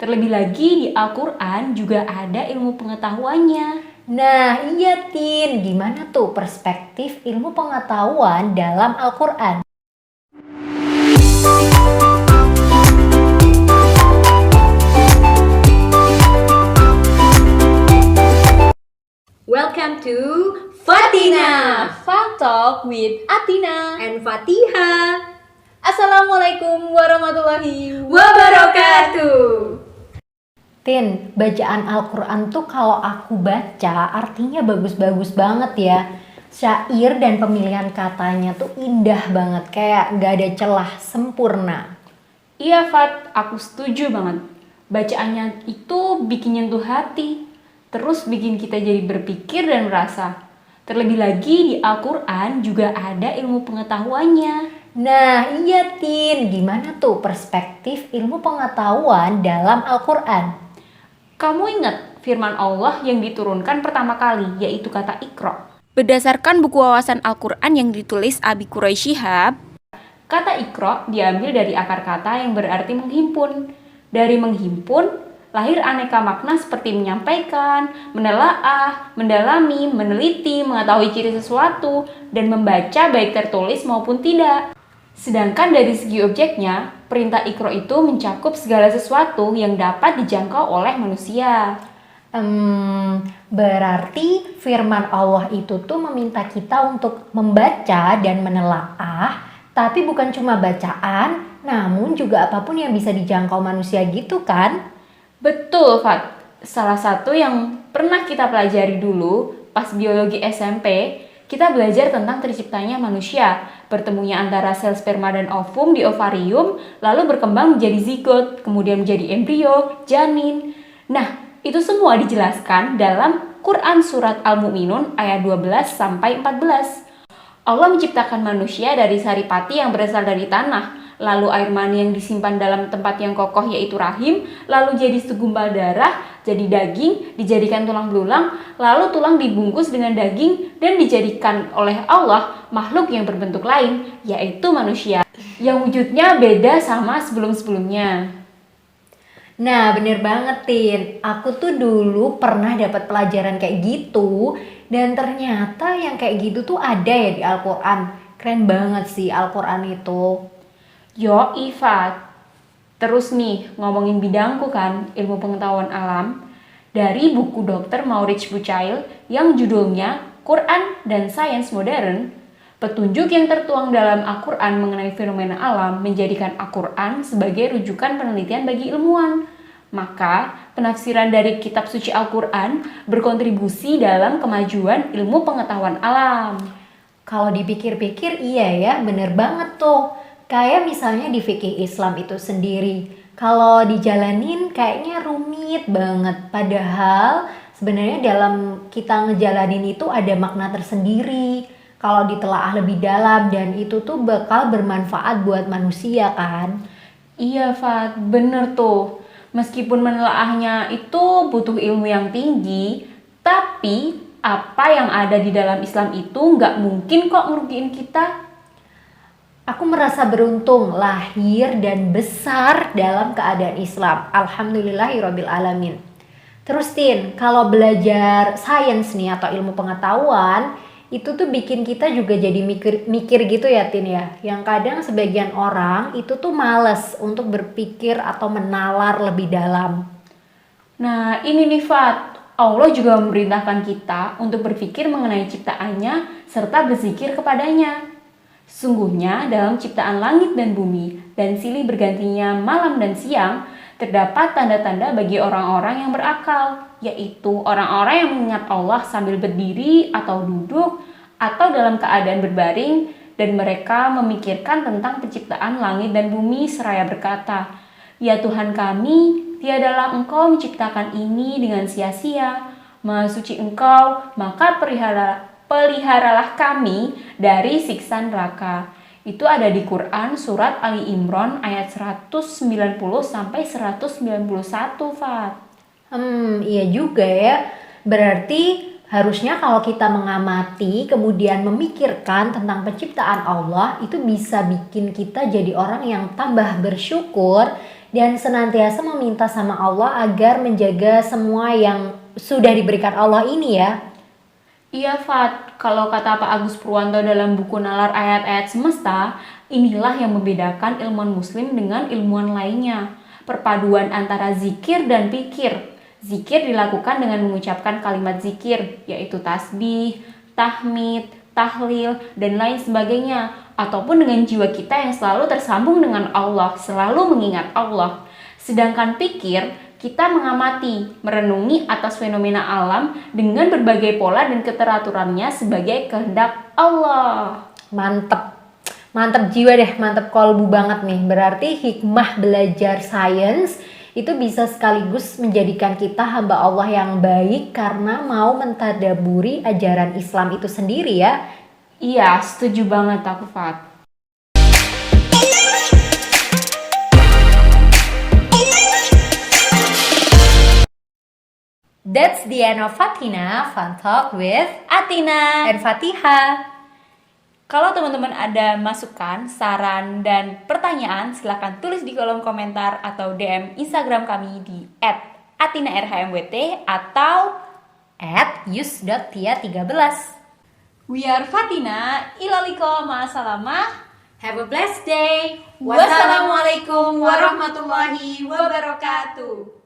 Terlebih lagi di Al-Quran juga ada ilmu pengetahuannya. Nah iya Tin, gimana tuh perspektif ilmu pengetahuan dalam Al-Quran? Welcome to Fatina Fun Talk with Atina. and Fatiha Assalamualaikum warahmatullahi wabarakatuh. Tin, bacaan Al-Quran tuh kalau aku baca artinya bagus-bagus banget ya. Syair dan pemilihan katanya tuh indah banget, kayak gak ada celah, sempurna. Iya Fat, aku setuju banget. Bacaannya itu bikin nyentuh hati, terus bikin kita jadi berpikir dan merasa. Terlebih lagi di Al-Quran juga ada ilmu pengetahuannya. Nah iya Tin, gimana tuh perspektif ilmu pengetahuan dalam Al-Quran? Kamu ingat firman Allah yang diturunkan pertama kali, yaitu kata Iqra. Berdasarkan buku wawasan Al-Quran yang ditulis Abi Quraish Shihab, kata Iqra diambil dari akar kata yang berarti menghimpun. Dari menghimpun, lahir aneka makna seperti menyampaikan, menelaah, mendalami, meneliti, mengetahui ciri sesuatu, dan membaca baik tertulis maupun tidak. Sedangkan dari segi objeknya, perintah Iqra itu mencakup segala sesuatu yang dapat dijangkau oleh manusia. Berarti firman Allah itu tuh meminta kita untuk membaca dan menelaah, tapi bukan cuma bacaan, namun juga apapun yang bisa dijangkau manusia gitu kan? Betul, Fat. Salah satu yang pernah kita pelajari dulu pas biologi SMP, kita belajar tentang terciptanya manusia, bertemunya antara sel sperma dan ovum di ovarium, lalu berkembang menjadi zigot, kemudian menjadi embrio, janin. Nah, itu semua dijelaskan dalam Quran Surat Al-Mu'minun ayat 12-14. Allah menciptakan manusia dari saripati yang berasal dari tanah, lalu air mani yang disimpan dalam tempat yang kokoh yaitu rahim, lalu jadi segumpal darah, jadi daging, dijadikan tulang belulang, lalu tulang dibungkus dengan daging dan dijadikan oleh Allah makhluk yang berbentuk lain, yaitu manusia, yang wujudnya beda sama sebelum-sebelumnya. Nah bener banget Tin, aku tuh dulu pernah dapat pelajaran kayak gitu, dan ternyata yang kayak gitu tuh ada ya di Al-Quran. Keren banget sih Al-Quran itu. Yo, Ifat. Terus nih, ngomongin bidangku kan, ilmu pengetahuan alam, dari buku Dr. Maurits Bucaille yang judulnya Quran dan Sains Modern, petunjuk yang tertuang dalam Al-Quran mengenai fenomena alam menjadikan Al-Quran sebagai rujukan penelitian bagi ilmuwan. Maka, penafsiran dari kitab suci Al-Quran berkontribusi dalam kemajuan ilmu pengetahuan alam. Kalau dipikir-pikir iya ya, bener banget tuh. Kayak misalnya di fikih Islam itu sendiri, kalau dijalanin kayaknya rumit banget. Padahal sebenarnya dalam kita ngejalanin itu ada makna tersendiri. Kalau ditelaah lebih dalam dan itu tuh bakal bermanfaat buat manusia kan. Iya, Fat, bener tuh. Meskipun menelaahnya itu butuh ilmu yang tinggi, tapi apa yang ada di dalam Islam itu nggak mungkin kok ngerugiin kita. Aku merasa beruntung lahir dan besar dalam keadaan Islam. Alhamdulillahirabbil alamin. Terus Tin, kalau belajar sains nih atau ilmu pengetahuan, itu tuh bikin kita juga jadi mikir gitu ya Tin ya. Yang kadang sebagian orang itu tuh males untuk berpikir atau menalar lebih dalam. Nah, ini nih Fat, Allah juga memerintahkan kita untuk berpikir mengenai ciptaannya serta berzikir kepadanya. Sesungguhnya dalam ciptaan langit dan bumi dan silih bergantinya malam dan siang, terdapat tanda-tanda bagi orang-orang yang berakal, yaitu orang-orang yang mengingat Allah sambil berdiri atau duduk atau dalam keadaan berbaring, dan mereka memikirkan tentang penciptaan langit dan bumi seraya berkata, "Ya Tuhan kami, tiadalah Engkau menciptakan ini dengan sia-sia. Maha suci Engkau, maka peliharalah kami dari siksa neraka." Itu ada di Quran surat Ali Imran ayat 190 sampai 191, Fat. Iya juga ya. Berarti harusnya kalau kita mengamati kemudian memikirkan tentang penciptaan Allah itu bisa bikin kita jadi orang yang tambah bersyukur, dan senantiasa meminta sama Allah agar menjaga semua yang sudah diberikan Allah ini ya. Iya Fat, kalau kata Pak Agus Purwanto dalam buku Nalar Ayat-Ayat Semesta, inilah yang membedakan ilmuwan muslim dengan ilmuwan lainnya. Perpaduan antara zikir dan pikir. Zikir dilakukan dengan mengucapkan kalimat zikir, yaitu tasbih, tahmid, tahlil, dan lain sebagainya. Ataupun dengan jiwa kita yang selalu tersambung dengan Allah, selalu mengingat Allah. Sedangkan pikir, kita mengamati, merenungi atas fenomena alam dengan berbagai pola dan keteraturannya sebagai kehendak Allah. Mantep jiwa deh, mantep kolbu banget nih. Berarti hikmah belajar sains itu bisa sekaligus menjadikan kita hamba Allah yang baik karena mau mentadaburi ajaran Islam itu sendiri ya. Iya, setuju banget aku Fat. That's the end of Fatina Fun Talk with Atina and Fatiha. Kalau teman-teman ada masukan, saran, dan pertanyaan, silahkan tulis di kolom komentar atau DM Instagram kami di @atinarhmwt atau @yus.tia13. We are Fatina, ilaliko ma'asalamah. Have a blessed day. Wassalamualaikum warahmatullahi wabarakatuh.